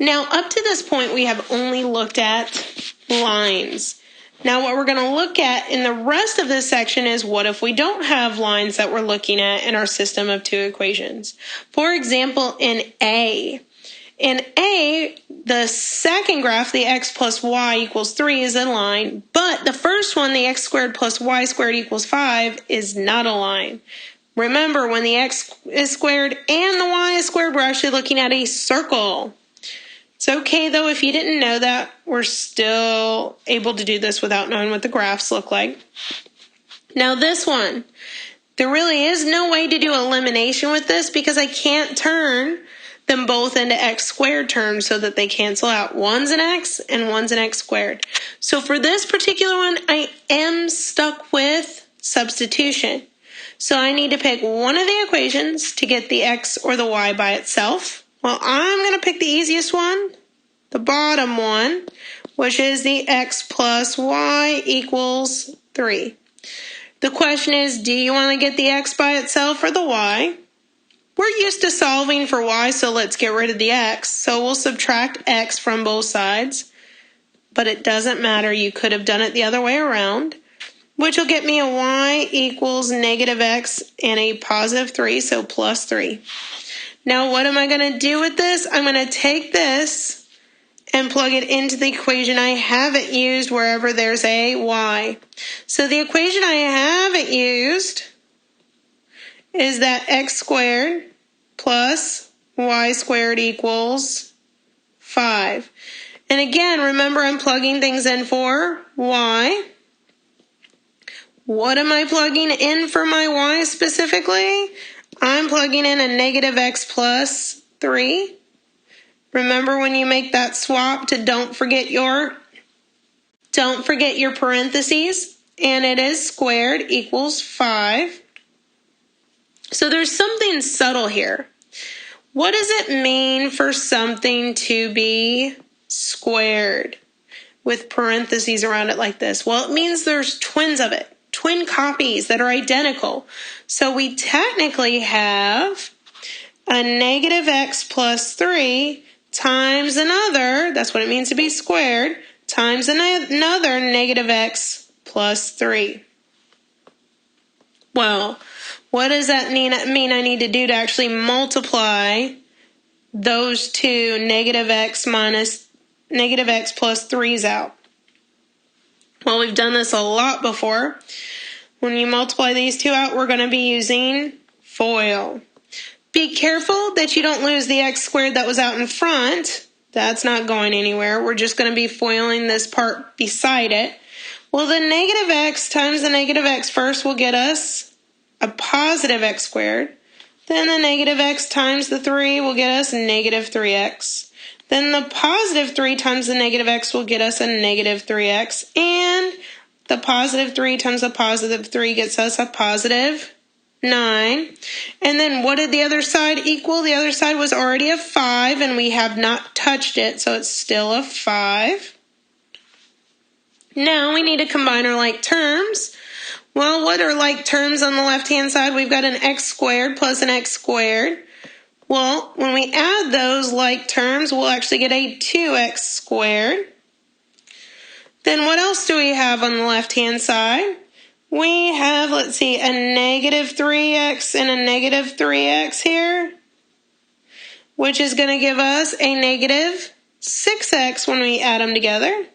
Now, up to this point, we have only looked at lines. Now, what we're going to look at in the rest of this section is what if we don't have lines that we're looking at in our system of two equations. For example, in A, the second graph, the x plus y equals 3, is a line, but the first one, the x squared plus y squared equals 5, is not a line. Remember, when the x is squared and the y is squared, we're actually looking at a circle. It's okay, though, if you didn't know that. We're still able to do this without knowing what the graphs look like. Now, this one, there really is no way to do elimination with this because I can't turn them both into x squared terms so that they cancel out. One's an x and one's an x squared. So for this particular one, I am stuck with substitution. So I need to pick one of the equations to get the x or the y by itself. Well, I'm going to pick the easiest one, the bottom one, which is the x plus y equals 3. The question is, do you want to get the x by itself or the y? We're used to solving for y, so let's get rid of the x. So we'll subtract x from both sides, but it doesn't matter. You could have done it the other way around, which will get me a y equals negative x and a positive 3, so plus 3. Now, what am I going to do with this? I'm going to take this and plug it into the equation I haven't used wherever there's a y. So the equation I haven't used is that x squared plus y squared equals 5. And again, remember, I'm plugging things in for y. What am I plugging in for my y specifically? I'm plugging in a negative x plus 3. Remember, when you make that swap, to don't forget your parentheses, and it is squared equals 5. So there's something subtle here. What does it mean for something to be squared with parentheses around it like this? Well, it means there's twins of it. Twin copies that are identical. So we technically have a negative x plus 3 times another, that's what it means to be squared, times another negative x plus 3. Well, what does that mean I need to do to actually multiply those two negative x plus 3's out? Well, we've done this a lot before. When you multiply these two out, we're going to be using FOIL. Be careful that you don't lose the x squared that was out in front. That's not going anywhere. We're just going to be FOILing this part beside it. Well, the negative x times the negative x first will get us a positive x squared. Then the negative x times the 3 will get us negative 3x. Then the positive 3 times the negative x will get us a negative 3x. And the positive 3 times the positive 3 gets us a positive 9. And then what did the other side equal? The other side was already a 5, and we have not touched it, so it's still a 5. Now we need to combine our like terms. Well, what are like terms on the left-hand side? We've got an x squared plus an x squared. Well, when we add those like terms, we'll actually get a 2x squared. Then what else do we have on the left-hand side? We have, let's see, a negative 3x and a negative 3x here, which is going to give us a negative 6x when we add them together.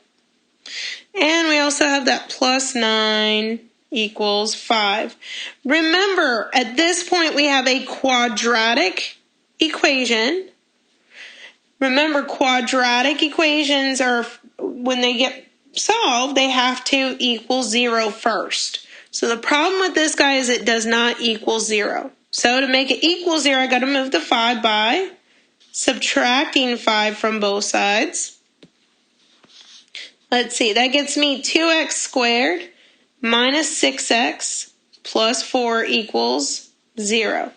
And we also have that plus 9 equals 5. Remember, at this point, we have a quadratic equation. Remember, quadratic equations are, when they get solved, they have to equal 0 first. So the problem with this guy is it does not equal 0. So to make it equal 0, I got to move the 5 by subtracting 5 from both sides. Let's see, that gets me 2x squared minus 6x plus 4 equals 0.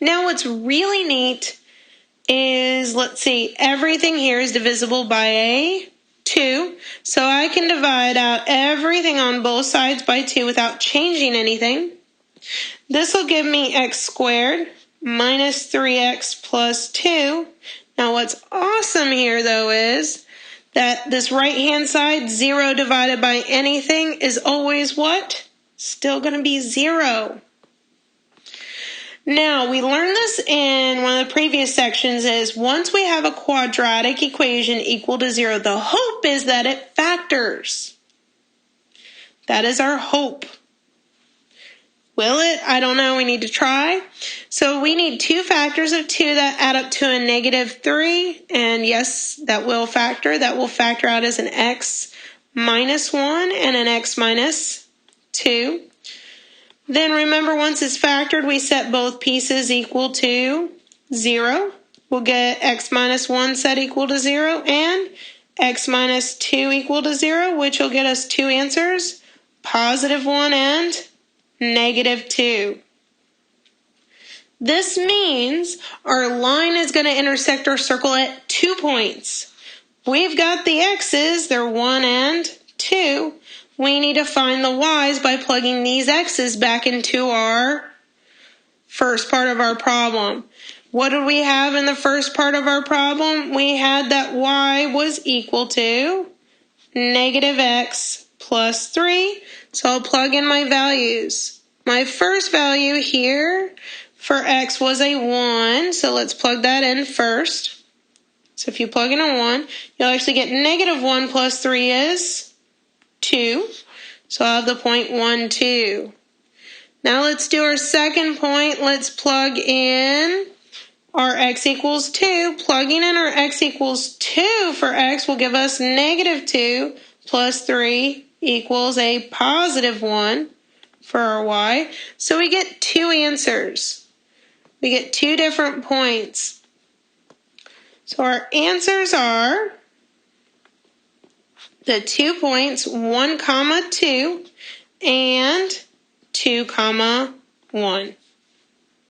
Now what's really neat is, let's see, everything here is divisible by a 2. So I can divide out everything on both sides by 2 without changing anything. This will give me x squared minus 3x plus 2. Now what's awesome here though is that this right-hand side, 0 divided by anything, is always what? Still going to be 0. Now, we learned this in one of the previous sections is once we have a quadratic equation equal to 0, the hope is that it factors. That is our hope. Will it? I don't know. We need to try. So we need 2 factors of 2 that add up to a -3. And yes, that will factor. That will factor out as an x minus 1 and an x minus 2. Then remember, once it's factored, we set both pieces equal to 0. We'll get x minus 1 set equal to 0 and x minus 2 equal to 0, which will get us 2 answers, +1 and -2. This means our line is going to intersect our circle at 2 points. We've got the x's, they're 1 and 2. We need to find the y's by plugging these x's back into our first part of our problem. What did we have in the first part of our problem? We had that y was equal to -x plus 3. So I'll plug in my values. My first value here for x was a 1, so let's plug that in first. So if you plug in a 1, you'll actually get -1 plus 3 is 2. So I'll have the point 1, 2. Now let's do our second point. Let's plug in our x equals 2. Plugging in our x equals 2 for x will give us -2 plus 3 equals a +1 for our y. So we get 2 answers. We get 2 different points. So our answers are the 2 points, 1, 2 and 2, 1.